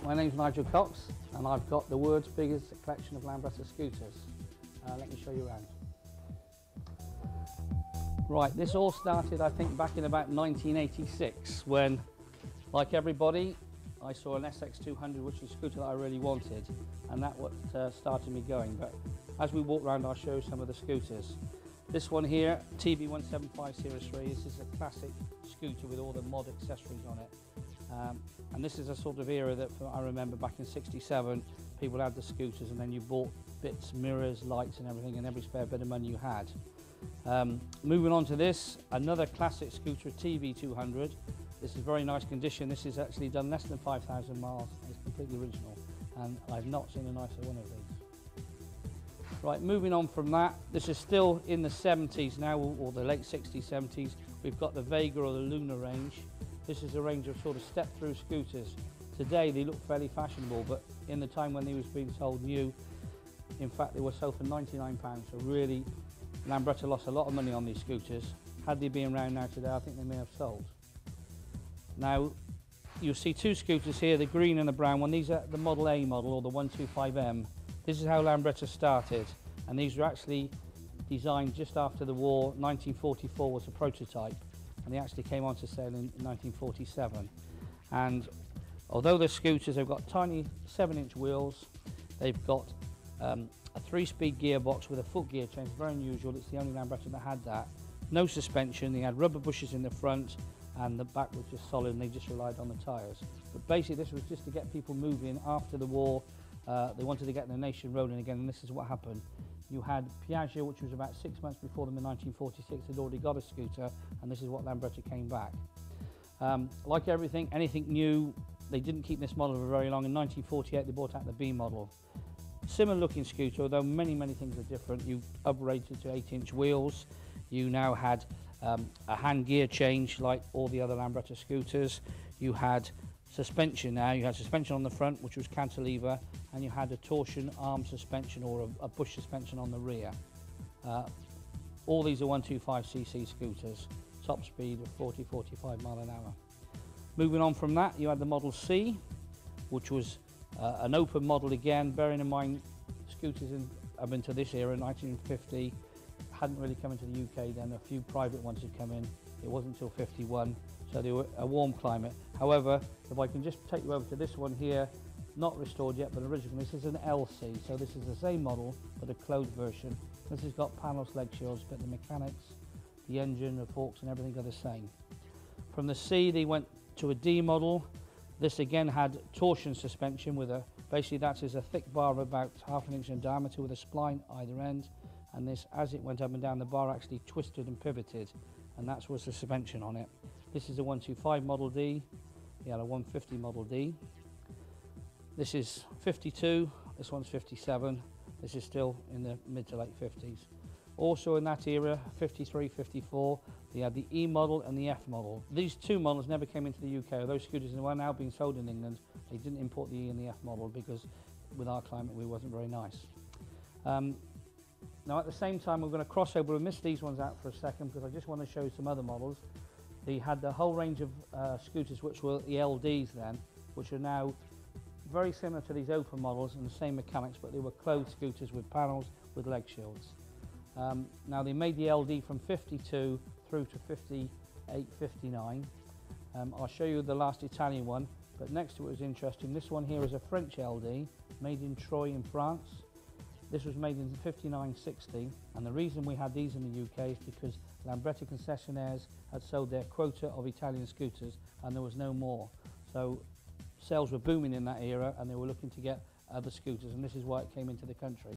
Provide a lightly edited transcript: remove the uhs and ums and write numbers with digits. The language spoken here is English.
my name's Nigel Cox and I've got the world's biggest collection of Lambretta scooters. Let me show you around. Right, this all started I think back in about 1986 when, like everybody, I saw an SX200 which was a scooter that I really wanted, and that what started me going. But as we walk around I'll show you some of the scooters. This one here, TB175 Series 3, this is a classic scooter with all the mod accessories on it. And this is a sort of era that I remember back in '67, people had the scooters and then you bought bits, mirrors, lights and everything, and every spare bit of money you had. Moving on to this, another classic scooter, TB200. This is very nice condition. This is actually done less than 5,000 miles. It's completely original and I've not seen a nicer one of these. Right, moving on from that, this is still in the 70s now, or the late 60s, 70s. We've got the Vega or the Luna range. This is a range of sort of step-through scooters. Today they look fairly fashionable, but in the time when they was being sold new, in fact they were sold for £99, so really Lambretta lost a lot of money on these scooters. Had they been around now today, I think they may have sold. Now, you'll see two scooters here, the green and the brown one. These are the Model A model, or the 125M. This is how Lambretta started, and these were actually designed just after the war. 1944 was a prototype, and they actually came onto sale in 1947. And although the scooters have got tiny 7-inch wheels, they've got a 3-speed gearbox with a foot gear change, very unusual. It's the only Lambretta that had that. No suspension, they had rubber bushes in the front, and the back was just solid and they just relied on the tyres. But basically this was just to get people moving after the war. They wanted to get the nation rolling again, and this is what happened. You had Piaggio, which was about 6 months before them in 1946, had already got a scooter, and this is what Lambretta came back. Like everything, anything new, they didn't keep this model for very long. In 1948 they brought out the B model. Similar looking scooter, although many things are different. You upgraded to 8-inch wheels. You now had a hand gear change like all the other Lambretta scooters. You had suspension now. You had suspension on the front, which was cantilever, and you had a torsion arm suspension or a bush suspension on the rear. All these are 125cc scooters, top speed of 40-45 mile an hour. Moving on from that, you had the Model C, which was an open model again, bearing in mind scooters up into this era, 1950, hadn't really come into the UK then. A few private ones had come in. It wasn't until 51, so they were a warm climate. However, if I can just take you over to this one here, not restored yet, but original. This is an LC, so this is the same model, but a closed version. This has got panels, leg shields, but the mechanics, the engine, the forks and everything are the same. From the C, they went to a D model. This again had torsion suspension with basically that is a thick bar of about ½ an inch in diameter with a spline either end. And this, as it went up and down, the bar actually twisted and pivoted, and that was the suspension on it. This is a 125 Model D, you had a 150 Model D. This is 52, this one's 57, this is still in the mid to late 50s. Also in that era, 53, 54, they had the E model and the F model. These two models never came into the UK, those scooters were now being sold in England. They didn't import the E and the F model because with our climate we wasn't very nice. Now at the same time we're going to cross over and miss these ones out for a second because I just want to show you some other models. They had the whole range of scooters which were the LDs then, which are now very similar to these open models and the same mechanics, but they were closed scooters with panels with leg shields. Now they made the LD from 52 through to 58, 59. I'll show you the last Italian one, but next to it is interesting. This one here is a French LD made in Troyes in France. This was made in 59-60, and the reason we had these in the UK is because Lambretta concessionaires had sold their quota of Italian scooters and there was no more. So sales were booming in that era and they were looking to get other scooters, and this is why it came into the country.